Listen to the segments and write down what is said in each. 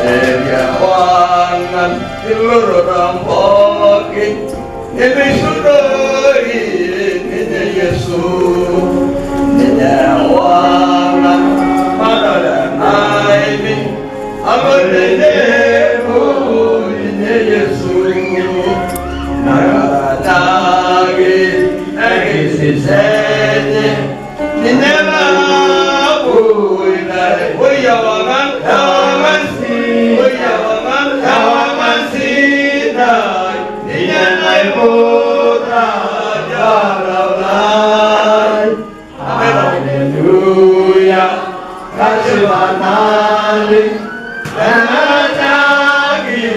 Elia wangan ilur rampoki Nebe sudori Nene Yesus Nene wangan Madara naimi Amalene Nene Yesus Nagadagi Agisisene Nene Mabuinare Oya wangan Hallelujah, Kashiwanali, Danatagi,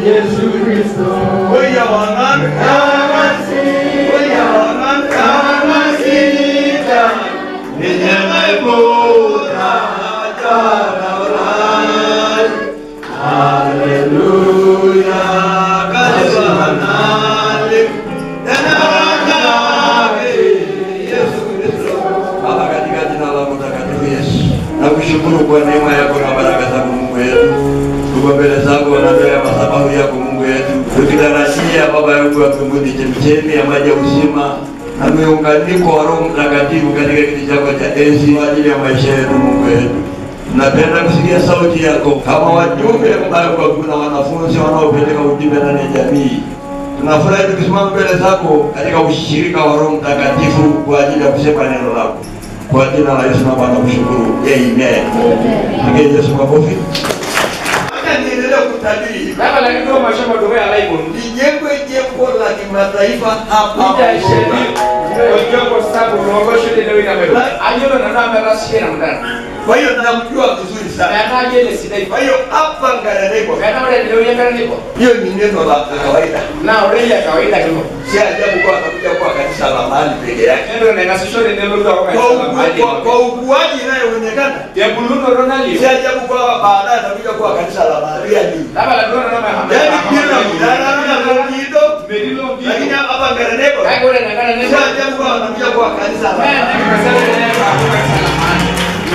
Yesus Kristus. Oya wangan kamasi, oya wangan kamasi, Ninyangai putra jalan. Haleluya, Kashiwanali, Danatagi, Yesus Kristus. Baba, katika jina la mtakatifu Yesu, nakushukuru kwa neema yako na baraka zako Mungu wetu. Tuko mbele zako na mbele ya madhabahu yako Mungu wetu, tukitarajia Baba yangu ya mbinguni chemchemi ya maji ya uzima na muunganiko wa Roho Mtakatifu katika kiti chako cha enzi kwa ajili ya maisha yetu Mungu wetu. Tunapenda kusikia sauti yako kama wajumbe ambao kuna wanafunzi wanaopeleka ujumbe ndani ya jamii. Tunafurahi tukisimama mbele zako katika ushirika wa Roho Mtakatifu kwa ajili ya kusema neno lako. Kwa jina la Yesu naomba na kushukuru. Amen. Amen. Yesu makofi. Niendelea kutabiri. Baba la ndio mashamba ndio alaibu. Lijengwe jengo la kimataifa hapa. Jengo sababu unaongosha ndio inabeba. Ajoro na namba rasmi na ndani. Kwa hiyo tunamjua vizuri sana. Anataje ile sidai. Kwa hiyo hapa Ngaraneko. Kana wale ndio Ngaraneko. Hiyo ni neno la kawaida. Na ule ya kawaida tu. Si ajabu kwa atakuja kwa kanisa la mahali peke yake. Ndio na nasishore neno la kanisa. Kwa ukuaji inayoonekana. Ya buluno Ronaldo. Si ajabu kwa baadaye atakuja kwa kanisa la mahali ya dini. Baba la ndio na Muhammad. Yaani kila mdana na mdido. Medilo ndio. Lakini hapa Ngaraneko. Hapo ile na Ngaraneko. Si ajabu kwa atakuja kwa kanisa la mahali.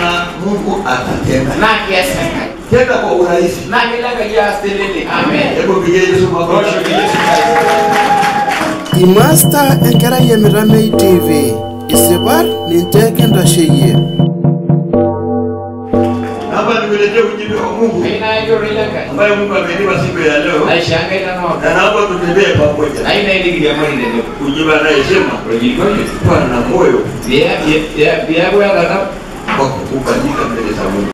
Na Mungu atatenda. Na kiasi. Tenda kwa urahisi. Na kila kaja astelele. Amen. Hebu pigie Yesu makofi. Imasta enkera Yemiramei TV. Isibar ninteke ndasheye. Hapa nimeletea ujumbe wa Mungu. Ina hiyo rileka. Ambaye Mungu amenipa siku ya leo. Aisha ngaita no. Na naomba tutembee pamoja. Na ina ile kidia mali ndio. Ujumbe anayesema kuwa na moyo Bia kwa kaka. wa kukubadilika mbele za Mungu.